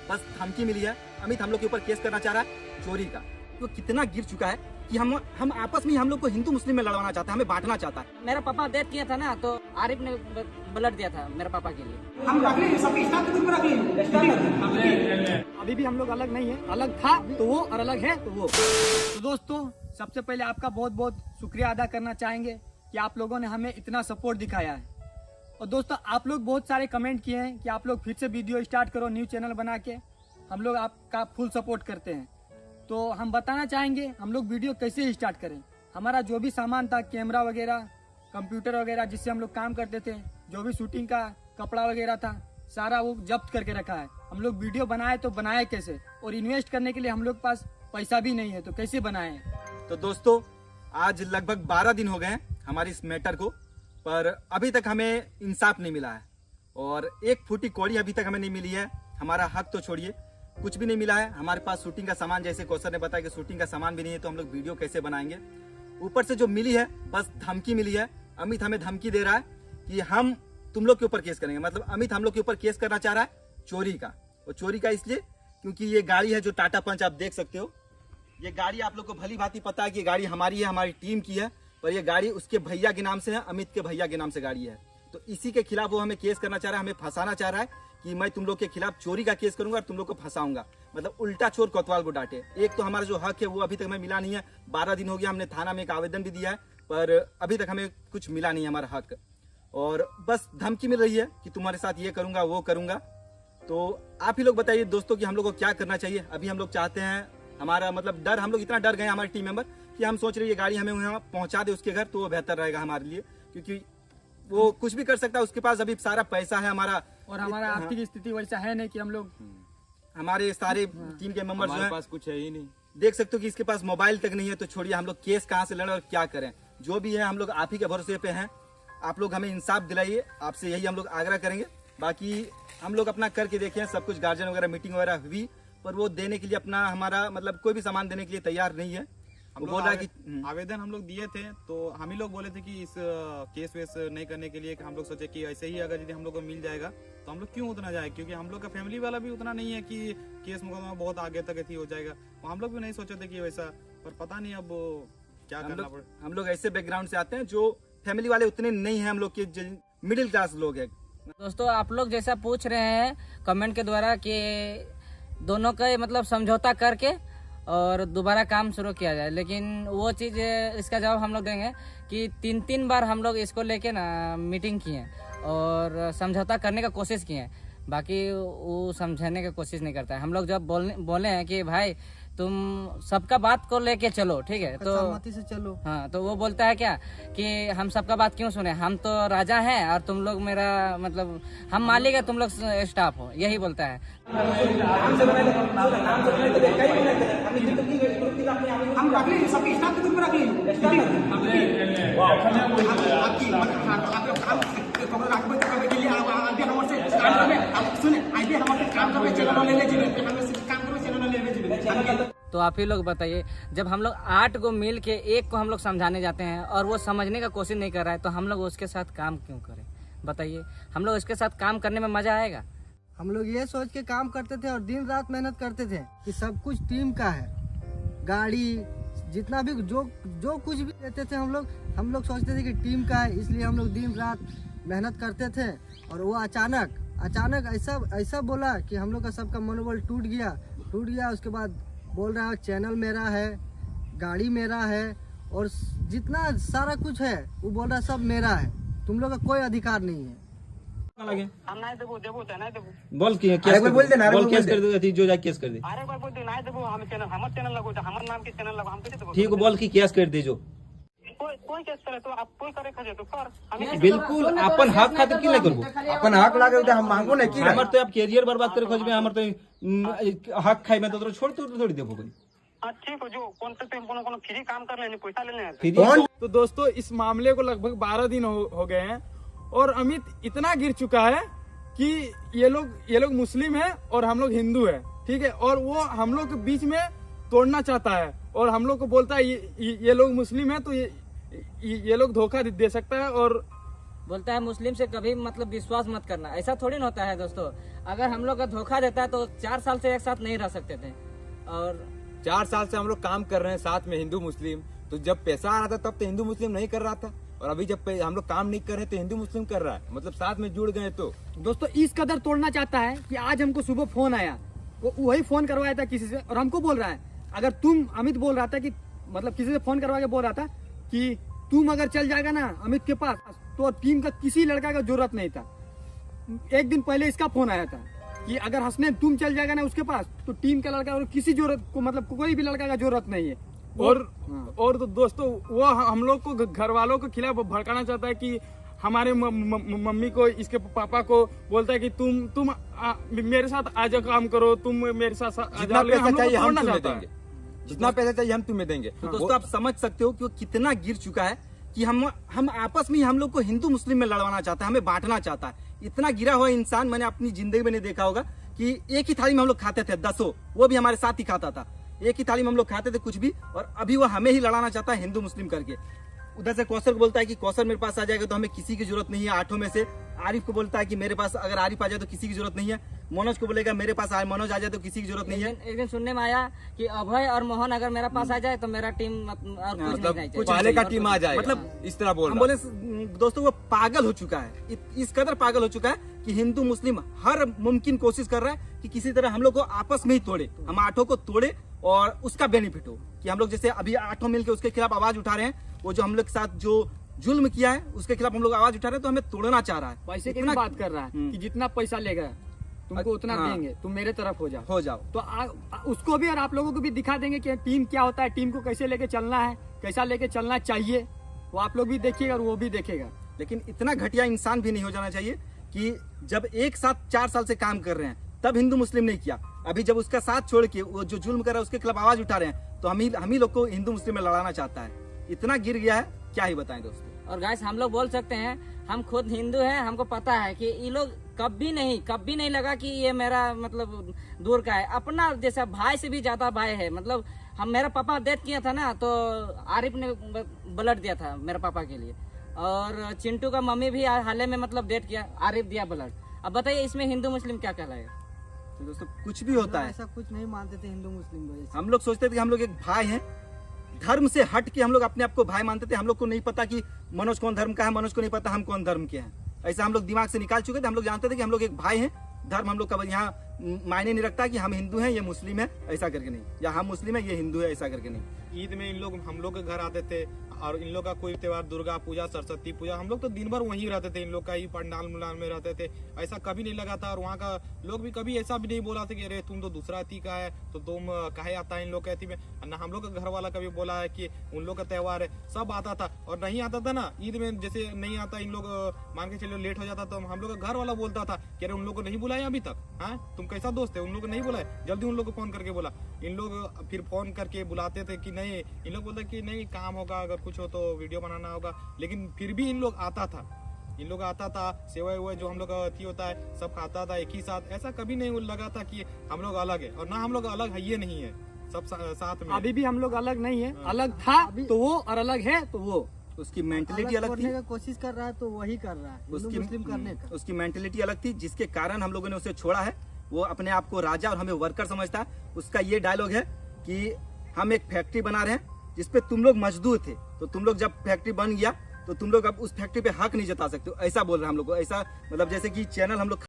बस धमकी मिली है। अमित हम लोग के ऊपर केस करना चाह रहा है चोरी का। तो कितना गिर चुका है कि हम आपस में हम लोग को हिंदू मुस्लिम में लड़वाना चाहता है, हमें बांटना चाहता है। मेरा पापा डेथ किया था ना, तो आरिफ ने ब्लड दिया था मेरे पापा के लिए। हम अभी भी हम लोग अलग नहीं है, अलग था तो वो और अलग है तो वो। तो दोस्तों, सबसे पहले आपका बहुत बहुत शुक्रिया अदा करना चाहेंगे कि आप लोगों ने हमें इतना सपोर्ट दिखाया है। और दोस्तों, आप लोग बहुत सारे कमेंट किए हैं कि आप लोग फिर से वीडियो स्टार्ट करो न्यू चैनल बना के। हम लोग आपका फुल सपोर्ट करते हैं। तो हम बताना चाहेंगे हम लोग वीडियो कैसे स्टार्ट करें। हमारा जो भी सामान था, कैमरा वगैरह, कंप्यूटर वगैरह जिससे हम लोग काम करते थे, जो भी शूटिंग का कपड़ा वगैरह था, सारा वो जब्त करके रखा है। हम लोग वीडियो बनाए तो बनाए कैसे, और इन्वेस्ट करने के लिए हम लोग पास पैसा भी नहीं है, तो कैसे बनाए। तो दोस्तों, आज लगभग 12 दिन हो गए हैं हमारी इस मैटर को, पर अभी तक हमें इंसाफ नहीं मिला है और एक फूटी कौड़ी अभी तक हमें नहीं मिली है। हमारा हक तो छोड़िए, कुछ भी नहीं मिला है। हमारे पास शूटिंग का सामान, जैसे कौशल ने बताया कि शूटिंग का सामान भी नहीं है, तो हम लोग वीडियो कैसे बनाएंगे। ऊपर से जो मिली है बस धमकी मिली है। अमित हमें धमकी दे रहा है कि हम तुम लोग के ऊपर केस करेंगे। मतलब अमित हम लोग के ऊपर केस करना चाह रहा है चोरी का। और चोरी का इसलिए क्योंकि ये गाड़ी है जो टाटा पंच आप देख सकते हो। ये गाड़ी आप लोग को भली भांति पता है कि गाड़ी हमारी है, हमारी टीम की है, पर ये गाड़ी उसके भैया के नाम से है, अमित के भैया के नाम से गाड़ी है। तो इसी के खिलाफ वो हमें केस करना चाह रहा है, हमें फंसाना चाह रहा है कि मैं तुम लोग के खिलाफ चोरी का केस करूंगा और तुम लोग को फंसाऊंगा। मतलब उल्टा चोर कोतवाल को डांटे। एक तो हमारा जो हक है वो अभी तक हमें मिला नहीं है। 12 दिन हो गया, हमने थाना में एक आवेदन भी दिया है, पर अभी तक हमें कुछ मिला नहीं है हमारा हक। और बस धमकी मिल रही है कि तुम्हारे साथ ये करूंगा वो करूंगा। तो आप ही लोग बताइए दोस्तों कि हम लोग को क्या करना चाहिए। अभी हम लोग चाहते हैं, हमारा मतलब डर, हम लोग इतना डर गए हमारे टीम मेंबर कि हम सोच रहे हैं ये गाड़ी हमें वहाँ पहुंचा दे उसके घर, तो वो बेहतर रहेगा हमारे लिए, क्योंकि वो कुछ भी कर सकता है। उसके पास अभी सारा पैसा है हमारा, और हमारा आर्थिक स्थिति वैसा है नहीं कि हम लोग, हमारे सारे टीम के मेंबर्स जो हैं, पास कुछ है ही नहीं। देख सकते हो कि इसके पास मोबाइल तक नहीं है। तो छोड़िए, हम लोग केस कहाँ से लड़े और क्या करें। जो भी है हम लोग आप ही के भरोसे पे हैं। आप लोग हमें इंसाफ दिलाइए, आपसे यही हम लोग आग्रह करेंगे। बाकी हम लोग अपना करके देखे हैं, सब कुछ गार्जियन वगैरह मीटिंग वगैरह हुई, पर वो देने के लिए अपना हमारा मतलब कोई भी सामान देने के लिए तैयार नहीं है। हम बोल रहा है कि आवेदन हम लोग दिए थे, तो हम ही लोग बोले थे कि इस केस वेस नहीं करने के लिए हम लोग सोचे कि ऐसे ही अगर यदि हम लोग को मिल जाएगा तो हम लोग क्यों उतना जाए, क्योंकि हम लोग का फैमिली वाला भी उतना नहीं है कि केस मुकदमा बहुत आगे तक हो जाएगा। तो हम लोग भी नहीं सोचे थे कि वैसा, पर पता नहीं अब क्या करना पड़े। हम लोग ऐसे बैकग्राउंड से आते हैं जो फैमिली वाले उतने नहीं है, हम लोग के मिडिल क्लास लोग हैं। दोस्तों, आप लोग जैसा पूछ रहे हैं कमेंट के द्वारा कि दोनों का मतलब समझौता करके और दोबारा काम शुरू किया जाए, लेकिन वो चीज़, इसका जवाब हम लोग देंगे कि 3 बार हम लोग इसको लेके ना मीटिंग किए और समझौता करने का कोशिश किए, बाकी वो समझाने की कोशिश नहीं करता है। हम लोग जब बोले हैं कि भाई तुम सबका बात को लेके चलो, ठीक है, तो सहमति से चलो। हाँ, तो वो बोलता है क्या कि हम सबका बात क्यों सुने, हम तो राजा हैं और तुम लोग मेरा मतलब हम मालिक है, तुम लोग स्टाफ हो, यही बोलता है। हम रख लीजिए, सबकी स्टाफ के ग्रुप में रख लीजिए। तो आप ही लोग बताइए, जब हम लोग 8 को मिल के एक को हम लोग समझाने जाते हैं और वो समझने का कोशिश नहीं कर रहा है, तो हम लोग उसके साथ काम क्यों करें बताइए। हम लोग उसके साथ काम करने में मजा आएगा। हम लोग ये सोच के काम करते थे और दिन रात मेहनत करते थे कि सब कुछ टीम का है। गाड़ी जितना भी जो कुछ भी लेते थे हम लोग सोचते थे कि टीम का है, इसलिए हम लोग दिन रात मेहनत करते थे। और वो अचानक ऐसा बोला कि हम लोग का सबका मनोबल टूट गया। उसके बाद बोल रहा है चैनल मेरा है, गाड़ी मेरा है, और जितना सारा कुछ है वो बोल रहा है सब मेरा है, तुम लोग का कोई अधिकार नहीं है। हम नहीं देबो नहीं देबो बोल के केस बोल देना, बोल केस कर दे, जो जा केस कर दे। अरे बार बोल दे नहीं देबो, हम चैनल हमर चैनल लगो, हमर नाम के चैनल लगो, हम कैसे देबो। ठीक है, बोल की केस कर दे। जो कोई केस करे तो आप कोई करे खजे तो कर, हम बिल्कुल अपन हक खातिर की नहीं करबो, अपन हक लागे तो हम मांगो नहीं कि हमर तो आप कैरियर बर्बाद करे खोजबे, हमर तो हक खाई में तो छोड़ तो थोड़ी देबो कोई। ठीक हो, जो कौन से कोनो फ्री काम कर लेने, पैसा ले लेने। फ्री तो दोस्तों, इस मामले को लगभग 12 दिन हो गए हैं और अमित इतना गिर चुका है कि ये लोग मुस्लिम है और हम लोग हिंदू है, ठीक है, और वो हम लोग के बीच में तोड़ना चाहता है और हम लोग को बोलता है ये लोग मुस्लिम है तो ये लोग धोखा दे सकता है और बोलता है मुस्लिम से कभी मतलब विश्वास मत करना। ऐसा थोड़ी ना होता है दोस्तों। अगर हम लोग का धोखा देता है तो 4 साल से एक साथ नहीं रह सकते थे। और 4 साल से हम लोग काम कर रहे हैं साथ में हिंदू मुस्लिम, तो जब पैसा आ रहा था तब तो हिंदू मुस्लिम नहीं कर रहा था, और अभी जब हम लोग काम नहीं कर रहे तो हिंदू मुस्लिम कर रहा है, मतलब साथ में जुड़ गए। तो दोस्तों इस कदर तोड़ना चाहता है कि आज हमको सुबह फोन आया, वो वही फोन करवाया था किसी से, और हमको बोल रहा है अगर तुम, अमित बोल रहा था कि मतलब किसी से फोन करवा के बोल रहा था कि तुम अगर चल जाएगा ना अमित के पास तो टीम का किसी लड़का का जरूरत नहीं था। एक दिन पहले इसका फोन आया था कि अगर हसनैन तुम चल जाएगा ना उसके पास तो टीम का लड़का और किसी जरूरत को, मतलब कोई भी लड़का का जरूरत नहीं है। और तो दोस्तों वो हम लोग को घर वालों के खिलाफ भड़काना चाहता है कि हमारे मम्मी को, इसके पापा को बोलता है कि तुम मेरे साथ आज काम करो, तुम मेरे साथ जितना पैसा चाहिए हम तुम्हें देंगे, जितना पैसा चाहिए हम तुम्हें देंगे। तो दोस्तों आप समझ सकते हो कि वो कितना गिर चुका है कि हम आपस में ही हम लोग को हिंदू मुस्लिम में लड़वाना चाहता है, हमें बांटना चाहता है। इतना गिरा हुआ इंसान मैंने अपनी जिंदगी में नहीं देखा होगा कि एक ही थाली में हम लोग खाते थे 10, वो भी हमारे साथ ही खाता था, एक ही थाली में हम लोग खाते थे कुछ भी, और अभी वो हमें ही लड़ाना चाहता है हिंदू मुस्लिम करके। उधर से कौसर को बोलता है कि कौसर मेरे पास आ जाएगा तो हमें किसी की जरूरत नहीं है 8 में से। आरिफ को बोलता है कि मेरे पास अगर आरिफ आ जाए तो किसी की जरूरत नहीं है। मनोज को बोलेगा मेरे पास मनोज आ जाए तो किसी की जरूरत नहीं है। एक दिन सुनने में आया कि अभय और मोहन अगर मेरा पास आ जाए तो मेरा टीम और कुछ नहीं चाहिए। पहले का टीम आ जाएगा, मतलब इस तरह बोल हम रहा है। बोले दोस्तों वो पागल हो चुका है, इस कदर पागल हो चुका है कि हिंदू मुस्लिम हर मुमकिन कोशिश कर रहा है कि किसी तरह हम लोग को आपस में ही तोड़े, हम 8 को तोड़े और उसका बेनिफिट हो कि हम लोग जैसे अभी 8 मिलकर उसके खिलाफ आवाज उठा रहे हैं, वो जो हम लोग के साथ जो जुल्म किया है उसके खिलाफ हम लोग आवाज उठा रहे हैं, तो हमें तोड़ना चाह रहा है। पैसे की भी बात कर रहा है कि जितना पैसा लेगा तुमको उतना हाँ। देंगे, तुम मेरे तरफ हो जाओ। तो उसको भी और आप लोगों को भी दिखा देंगे कि टीम क्या होता है, टीम को कैसे लेके चलना है, कैसा लेके चलना चाहिए, वो आप लोग भी देखिएगा और वो भी देखेगा। लेकिन इतना घटिया इंसान भी नहीं हो जाना चाहिए कि जब एक साथ 4 साल से काम कर रहे हैं तब हिंदू मुस्लिम नहीं किया, अभी जब उसका साथ छोड़ के वो जो जुल्म कर रहा है उसके खिलाफ आवाज उठा रहे हैं तो हम ही लोग को हिंदू मुस्लिम में लड़ाना चाहता है। इतना गिर गया है क्या ही बताएं दोस्तों। और गाइस हम लोग बोल सकते हैं हम खुद हिंदू हैं, हमको पता है कि ये लोग कभी नहीं लगा कि ये मेरा मतलब दूर का है, अपना जैसा भाई से भी ज्यादा भाई है। मतलब मेरा पापा डेथ किया था ना तो आरिफ ने ब्लड दिया था मेरे पापा के लिए, और चिंटू का मम्मी भी हाल में मतलब डेथ किया, आरिफ दिया ब्लड। अब बताइए इसमें हिंदू मुस्लिम क्या कहलाएगा। तो दोस्तों कुछ भी होता है, ऐसा कुछ नहीं मानते थे हिंदू मुस्लिम वजह से। हम लोग सोचते थे कि हम लोग एक भाई हैं, धर्म से हट के हम लोग अपने आप को भाई मानते थे। हम लोग को नहीं पता कि मनोज कौन धर्म का है, मनोज को नहीं पता हम कौन धर्म के हैं। ऐसा हम लोग दिमाग से निकाल चुके थे। हम लोग जानते थे कि हम लोग एक भाई हैं, धर्म हम लोग का यहाँ मायने नहीं रखता कि हम हिंदू हैं ये मुस्लिम है ऐसा करके नहीं, या हम मुस्लिम है ये हिंदू है ऐसा करके नहीं। ईद में इन लोग हम लोग के घर आते थे, और इन लोग का कोई त्योहार दुर्गा पूजा, सरस्वती पूजा, हम लोग तो दिन भर वहीं रहते थे, इन लोग का ही पंडाल मुंडाल में रहते थे। ऐसा कभी नहीं लगा था, और वहाँ का लोग भी कभी ऐसा भी नहीं बोला था कि अरे तुम तो दूसरा अति का है तो तुम काहे आता है इन लोग के अति में। ना हम लोग का घर वाला कभी बोला है कि उन लोग का त्योहार है, सब आता था। और नहीं आता था ना ईद में, जैसे नहीं आता इन लोग मान के चलो लेट हो जाता तो हम लोग का घर वाला बोलता था कि अरे उन लोग को नहीं बुलाया अभी तक, हाँ तुम कैसा दोस्त है, उन लोग को नहीं बुलाए, जल्दी उन लोग को फोन करके बोला। इन लोग फिर फोन करके बुलाते थे कि नहीं, इन लोग बोलते कि नहीं काम होगा, अगर कुछ हो तो वीडियो बनाना होगा, लेकिन फिर भी इन लोग आता था, सेवा वेवा जो हम लोग का अति होता है सब खाता था एक ही साथ। ऐसा कभी नहीं लगा था कि हम लोग अलग है, और ना हम लोग अलग है ये नहीं है, सब साथ में। अभी भी हम लोग अलग नहीं है, अलग था तो वो और अलग है तो वो। उसकी मेंटेलिटी अलग अलग थी, करने का कोशिश कर रहा है तो वही कर रहा है, हिंदू मुस्लिम करने का। उसकी मेंटेलिटी अलग थी जिसके कारण हम लोगों ने उसे छोड़ा है। वो अपने आप को राजा और हमें वर्कर समझता है। उसका ये डायलॉग है कि हम एक फैक्ट्री बना रहे हैं जिसपे तुम लोग मजदूर थे, तो तुम लोग जब फैक्ट्री बन गया तो तुम लोग अब उस फैक्ट्री पे हक नहीं जता सकते, ऐसा बोल रहा है हम लोग को। ऐसा मतलब जैसे कि चैनल हम लोग